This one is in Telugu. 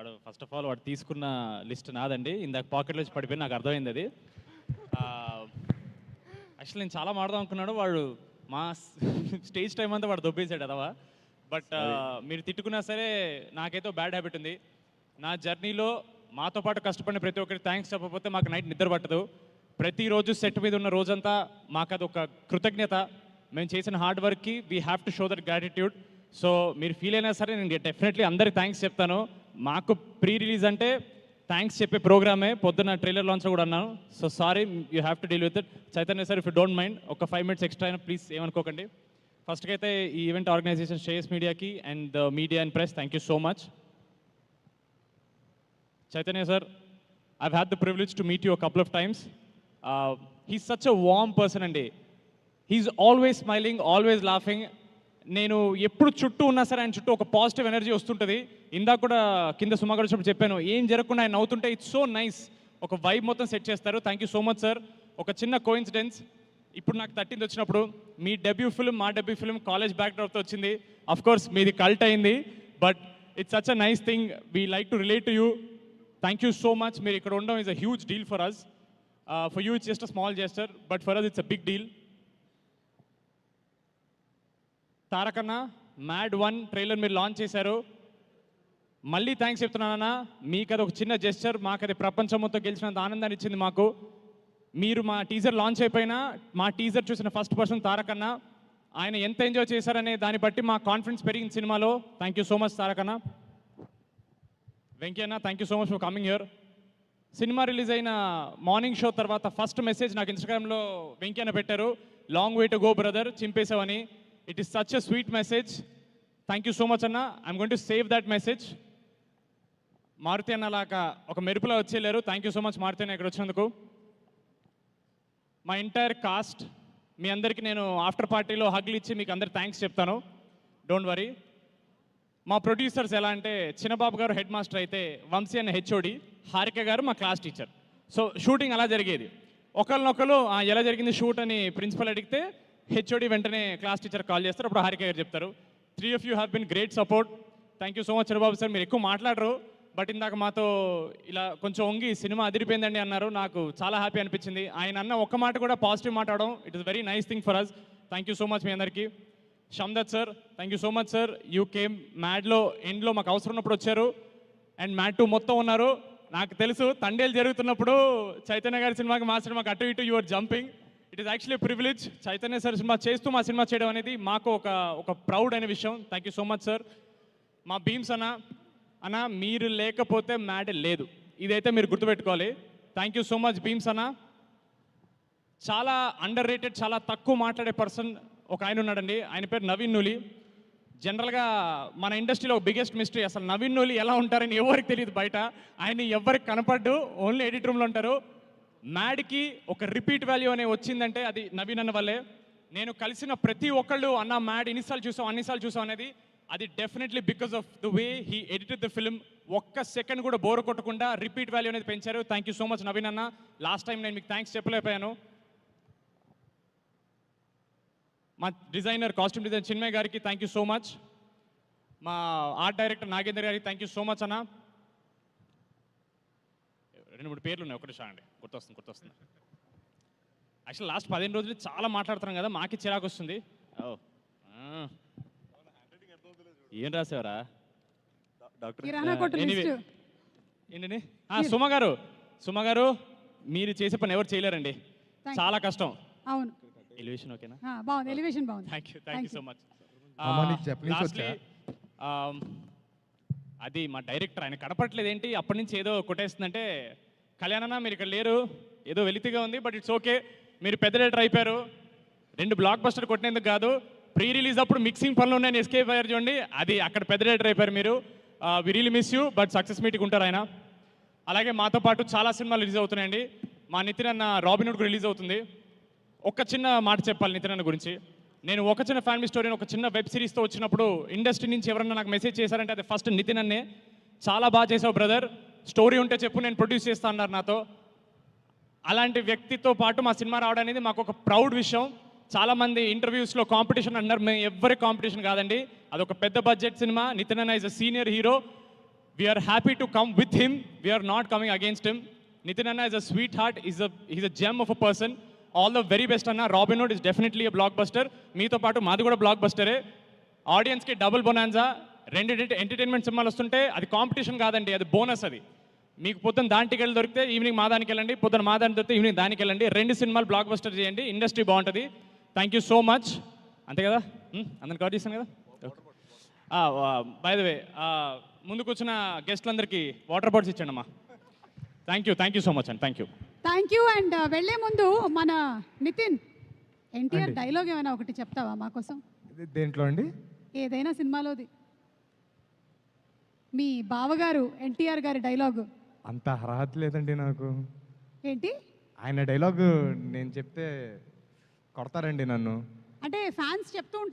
వాడు ఫస్ట్ ఆఫ్ ఆల్ వాడు తీసుకున్న లిస్ట్ నాదండి. ఇందాక పాకెట్లో వచ్చి పడిపోయి నాకు అర్థమైంది అది. యాక్చువల్లీ నేను చాలా మాడదాం అనుకున్నాడు, వాడు మా స్టేజ్ టైం అంతా వాడు దొబ్బేసాడు అదవా. బట్ మీరు తిట్టుకున్నా సరే నాకైతే బ్యాడ్ హ్యాబిట్ ఉంది. నా జర్నీలో మాతో పాటు కష్టపడిన ప్రతి ఒక్కరికి థ్యాంక్స్ చెప్పకపోతే మాకు నైట్ నిద్ర పట్టదు. ప్రతిరోజు సెట్ మీద ఉన్న రోజంతా మాకు అది ఒక కృతజ్ఞత. మేము చేసిన హార్డ్ వర్క్కి we have to show that gratitude. So మీరు ఫీల్ అయినా సరే నేను డెఫినెట్లీ అందరికి థ్యాంక్స్ చెప్తాను. మాకు ప్రీ రిలీజ్ అంటే థ్యాంక్స్ చెప్పే ప్రోగ్రామే. పొద్దున్న ట్రైలర్ లాంచ్ కూడా అన్నాను. So sorry, you have to deal with it. Chaitanya sir, if you don't mind ఒక 5 minutes ఎక్స్ట్రా అయినా ప్లీజ్ ఏమనుకోకండి. ఫస్ట్కి అయితే ఈ ఈవెంట్ ఆర్గనైజేషన్ శ్రేయస్ మీడియాకి and the media and press thank you so much. Chaitanya sir, I've had the privilege to meet you a couple of times. He's such a warm person and he's always smiling, always laughing. నేను ఎప్పుడు చుట్టూ ఉన్నా సరే ఆయన చుట్టూ ఒక పాజిటివ్ ఎనర్జీ వస్తుంటుంది. ఇందాక కూడా కింద సుమాగర్ వచ్చినప్పుడు చెప్పాను, ఏం జరగకుండా ఆయన నవ్వుతుంటే ఇట్స్ సో నైస్. ఒక వైబ్ మొత్తం సెట్ చేస్తారు. Thank you so much sir. ఒక చిన్న కోఇన్సిడెన్స్, ఇప్పుడు నాకు 13th వచ్చినప్పుడు మీ డెబ్యూ ఫిల్మ్, మా డెబ్యూ ఫిల్మ్ కాలేజ్ బ్యాక్డ్రాప్తో వచ్చింది. అఫ్ కోర్స్ మీది కల్ట్ అయింది, but it's such a nice thing. We like to relate to you. Thank you so much. మీరు ఇక్కడ ఉండడం is a huge deal for us. For you it's just a small gesture, but for us it's a big deal. తారకన్న, మ్యాడ్ 1 ట్రైలర్ మీరు లాంచ్ చేశారు. మళ్ళీ థ్యాంక్స్ చెప్తున్నానన్నా. మీకు అది ఒక చిన్న జెస్చర్, మాకు అది ప్రపంచం మొత్తం గెలిచినంత ఆనందాన్ని ఇచ్చింది మాకు. మీరు మా టీజర్ లాంచ్ అయిపోయినా మా టీజర్ చూసిన ఫస్ట్ పర్సన్ తారకన్న. ఆయన ఎంత ఎంజాయ్ చేశారనే దాన్ని బట్టి మా కాన్ఫిడెన్స్ పెరిగింది సినిమాలో. థ్యాంక్ యూ సో మచ్ తారకన్న. వెంకీ అన్న, thank you so much for coming here. Cinema release అయిన మార్నింగ్ షో తర్వాత ఫస్ట్ మెసేజ్ నాకు ఇన్స్టాగ్రామ్లో వెంకీ అన్న పెట్టారు, long way to go brother, చింపేసావని. It is such a sweet message. Thank you so much అన్న. I'm going to save that message. Maruthi అన్న లాగా ఒక మెరుపులో వచ్చేలేరు. Thank you so much Maruthi అన్న ఇక్కడ వచ్చినందుకు. మా ఎంటైర్ కాస్ట్, మీ అందరికీ నేను ఆఫ్టర్ పార్టీలో హగ్లు ఇచ్చి మీకు అందరికి థ్యాంక్స్ చెప్తాను, డోంట్ వరీ. మా ప్రొడ్యూసర్స్ ఎలా అంటే, చిన్నబాబు గారు హెడ్ మాస్టర్ అయితే వంశీ అన్న హెచ్ఓడి, హారిక గారు మా క్లాస్ టీచర్. సో షూటింగ్ అలా జరిగేది. ఒకరినొకరు ఎలా జరిగింది షూట్ అని ప్రిన్సిపల్ అడిగితే హెచ్ఓడి వెంటనే క్లాస్ టీచర్ కాల్ చేస్తారు, అప్పుడు హారిక గారు చెప్తారు. 3 of you have been great support. Thank you so much Chinnababu sir. మీరు ఎక్కువ మాట్లాడరు, బట్ ఇందాక మాతో ఇలా కొంచెం వంగి సినిమా అదిరిపోయిందండి అన్నారు. నాకు చాలా హ్యాపీ అనిపించింది. ఆయన అన్న ఒక్క మాట కూడా పాజిటివ్ మాట్లాడడం, it is very nice thing for us. Thank you so much మీ అందరికీ. Shamdat sir, thank you so much sir. You came మ్యాడ్లో ఎండ్లో మాకు అవసరం ఉన్నప్పుడు వచ్చారు, అండ్ మ్యాడ్ 2 మొత్తం ఉన్నారు. నాకు తెలుసు తండేలు జరుగుతున్నప్పుడు చైతన్య గారి సినిమాకి మా సినిమాకి అటు ఇటు your jumping. It is actually privilege. Chaitanya sir cinema చేస్తూ మా సినిమా చేయడం అనేది మాకు ఒక ప్రౌడ్ అనే విషయం. Thank you so much sir. మా భీమ్స్ అన్న, మీరు లేకపోతే మ్యాడ్ లేదు, ఇదైతే మీరు గుర్తుపెట్టుకోవాలి. Thank you so much Bheems అన్న. చాలా అండర్ రేటెడ్, చాలా తక్కువ మాట్లాడే పర్సన్ ఒక ఆయన ఉన్నాడండి, ఆయన పేరు నవీన్ నూలి. జనరల్గా మన ఇండస్ట్రీలో బిగ్గెస్ట్ మిస్టరీ, అసలు నవీన్ నూలి ఎలా ఉంటారని ఎవరికి తెలియదు బయట. ఆయన ఎవరికి కనపడ్డు, ఓన్లీ ఎడిట్ రూమ్లో ఉంటారు. మ్యాడ్కి ఒక రిపీట్ వాల్యూ అనే వచ్చిందంటే అది నవీన్ అన్న వల్లే. నేను కలిసిన ప్రతి ఒక్కళ్ళు అన్న మ్యాడ్ ఎన్నిసార్లు చూసాం అన్నిసార్లు చూసాం అనేది, అది definitely because of the way he edited the film. ఒక్క సెకండ్ కూడా బోర్ కొట్టకుండా రిపీట్ వాల్యూ అనేది పెంచారు. Thank you so much Naveen అన్న. లాస్ట్ టైం నేను మీకు థ్యాంక్స్ చెప్పలేకపోయాను. మా డిజైనర్, కాస్ట్యూమ్ డిజైనర్ చిన్మయ్ గారికి థ్యాంక్ యూ సో మచ్. మా ఆర్ట్ డైరెక్టర్ నాగేందర్ గారికి థ్యాంక్ యూ సో మచ్ అన్న. 2-3 పేర్లు ఉన్నాయి, ఒకటి అండి గుర్తొస్తుంది. యాక్చువల్ లాస్ట్ 15 రోజులు చాలా మాట్లాడుతున్నాం కదా, మాకి చిరాకు వస్తుంది. ఏం రాసేవరా ఏంటండి? సుమ గారు మీరు చేసే పని ఎవరు చేయలేరండి, చాలా కష్టం. అవును, ఎలివేషన్ ఓకేనా? బాగుంది, ఎలివేషన్ బాగుంది. Thank you so much. అది మా డైరెక్టర్, ఆయన కనపట్లేదు ఏంటి అప్పటి నుంచి ఏదో కొట్టేస్తుందంటే, కళ్యాణన్న మీరు ఇక్కడ లేరు, ఏదో వెలితిగా ఉంది, బట్ ఇట్స్ ఓకే. మీరు పెద్ద డైరెక్టర్ అయిపోయారు. 2 బ్లాక్ బస్టర్ కొట్టినందుకు కాదు, ప్రీ రిలీజ్ అప్పుడు మిక్సింగ్ పనులు ఉన్నాయని ఎస్కేప్ అయ్యారు చూడండి, అది అక్కడ పెద్ద డైరెక్టర్ అయిపోయారు మీరు. We really miss you, but success meeting ఉంటారు ఆయన. అలాగే మాతో పాటు చాలా సినిమాలు రిలీజ్ అవుతున్నాయండి. మా నితిన్ అన్న రాబిన్హుడ్ రిలీజ్ అవుతుంది. ఒక చిన్న మాట చెప్పాలి నితిన్ అన్న గురించి. నేను ఒక చిన్న ఫ్యామిలీ స్టోరీని ఒక చిన్న వెబ్ సిరీస్తో వచ్చినప్పుడు ఇండస్ట్రీ నుంచి ఎవరన్నా నాకు మెసేజ్ చేశారంటే అది ఫస్ట్ నితిన్ అన్నే. చాలా బాగా చేసావు బ్రదర్, స్టోరీ ఉంటే చెప్పు నేను ప్రొడ్యూస్ చేస్తా అన్నారు నాతో. అలాంటి వ్యక్తితో పాటు మా సినిమా రావడం అనేది మాకు ఒక ప్రౌడ్ విషయం. చాలామంది ఇంటర్వ్యూస్లో కాంపిటీషన్ అన్నారు, మేము ఎవరి కాంపిటీషన్ కాదండి, అదొక పెద్ద బడ్జెట్ సినిమా. నితిన్ అన్న is a senior hero. We are happy to come with him. We are not coming against him. Nitin Anna is a sweetheart. He's a gem of a person. All the very best Anna. Robin Hood is definitely a blockbuster. మీతో పాటు మాది కూడా బ్లాక్ బస్టరే. ఆడియన్స్కి డబుల్ బొనాన్జా. రెండు ఎంటర్టైన్మెంట్ సినిమాలు వస్తుంటే అది కాంపిటీషన్ కాదండి, అది బోనస్. అది మీకు పొద్దున్న దాని టికెట్లు దొరికితే ఈవినింగ్ మా దానికి వెళ్ళండి, పొద్దున్న మా దానికి దొరికితే ఈవినింగ్ దానికి వెళ్ళండి. రెండు సినిమాలు బ్లాక్ బస్టర్ చేయండి, ఇండస్ట్రీ బాగుంటుంది. Thank you so much. అంతే కదా, అందరిని కవర్ చేశాను కదా. బై ద వే, ముందు కూర్చున్న గెస్ట్లందరికీ వాటర్ బాటిల్స్ ఇచ్చండి అమ్మా. థ్యాంక్ యూ సో మచ్ అండి. Thank you. అండ్ వెళ్ళే ముందు మన నితిన్ ఎన్టీఆర్ డైలాగ్ ఏమైనా ఒకటి చెప్తావా మా కోసం? దేంట్లో అండి? ఏదైనా సినిమాలోది. మీ బావగారు ఎన్టీఆర్ గారి డైలాగు. అంత అర్హత లేదండి నాకు. ఏంటి? ఆయన డైలాగ్ నేను చెప్తే కొడతారండి నన్ను. అంటే ఫ్యాన్స్ చెప్తూ ఉంటారు